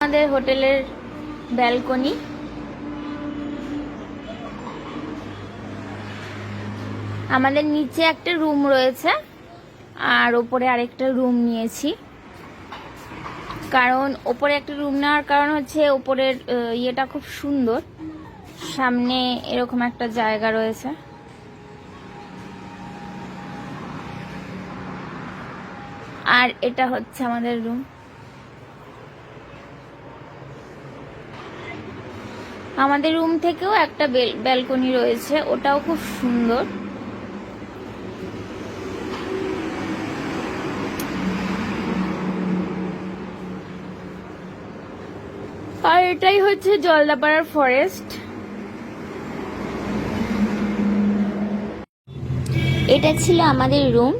আমাদের হোটেলের ব্যালকনি। আমাদের নিচে একটা রুম রয়েছে আর ওপরে আরেকটা রুম নিয়েছি, কারণ ওপরে একটা রুম নেওয়ার কারণ হচ্ছে ওপরের ইয়েটা খুব সুন্দর, সামনে এরকম একটা জায়গা রয়েছে। আর এটা হচ্ছে আমাদের রুম। আমাদের রুম থেকেও একটা ব্যালকনি রয়েছে, ওটাও খুব সুন্দর। আর এটাই হচ্ছে জলদাপাড়ার ফরেস্ট। এটা ছিল আমাদের রুম।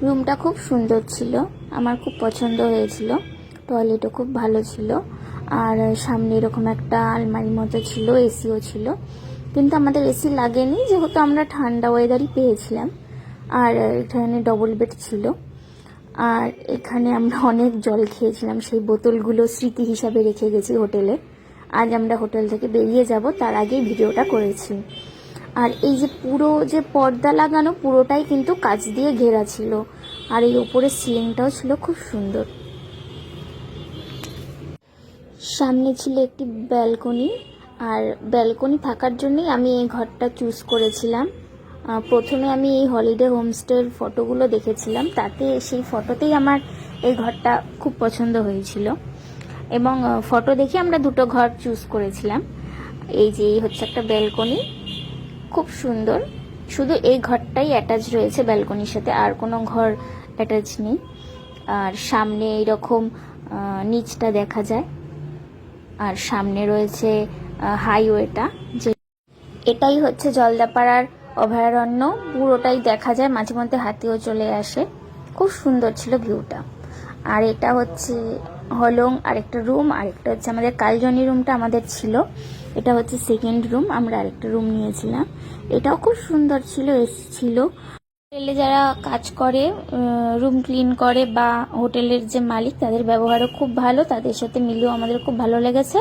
রুমটা খুব সুন্দর ছিল, আমার খুব পছন্দ হয়েছিল। টয়লেটও খুব ভালো ছিল, আর সামনে এরকম একটা আলমারি মতো ছিল, এসিও ছিল। কিন্তু আমাদের এসি লাগেনি, যেহেতু আমরা ঠান্ডা ওয়েদারই পেয়েছিলাম। আর এখানে ডবল বেড ছিল, আর এখানে আমরা অনেক জল খেয়েছিলাম। সেই বোতলগুলো স্মৃতি হিসাবে রেখে গেছি হোটেলে। আজ আমরা হোটেল থেকে বেরিয়ে যাব, তার আগেই ভিডিওটা করেছি। আর এই যে পুরো যে পর্দা লাগানো, পুরোটাই কিন্তু কাঁচ দিয়ে ঘেরা ছিল। আর এই ওপরের সিলিংটাও ছিল খুব সুন্দর। সামনে ছিল একটি ব্যালকনি, আর ব্যালকনি থাকার জন্যই আমি এই ঘরটা চুজ করেছিলাম। প্রথমে আমি এই হলিডে হোমস্টের ফটোগুলো দেখেছিলাম, তাতে সেই ফটোতেই আমার এই ঘরটা খুব পছন্দ হয়েছিল, এবং ফটো দেখে আমরা দুটো ঘর চুজ করেছিলাম। এই যে এই হচ্ছে একটা ব্যালকনি, খুব সুন্দর। শুধু এই ঘরটাই অ্যাটাচ রয়েছে ব্যালকনির সাথে, আর কোনো ঘর অ্যাটাচ নেই। আর সামনে এইরকম নিচটা দেখা যায়, আর সামনে রয়েছে হাইওয়েটা। যে এটাই হচ্ছে জলদাপাড়ার অভয়ারণ্য, পুরোটাই দেখা যায়, মাঝে মধ্যে হাতিও চলে আসে। খুব সুন্দর ছিল ভিউটা। আর এটা হচ্ছে হলং আরেকটা রুম, আরেকটা হচ্ছে আমাদের কালজনি রুমটা আমাদের ছিল। এটা হচ্ছে সেকেন্ড রুম, আমরা আরেকটা রুম নিয়েছিলাম। এটাও খুব সুন্দর ছিল, এসি ছিল। হোটেলে যারা কাজ করে, রুম ক্লিন করে, বা হোটেলের যে মালিক, তাদের ব্যবহারও খুব ভালো, তাদের সাথে মিলেও আমাদের খুব ভালো লেগেছে।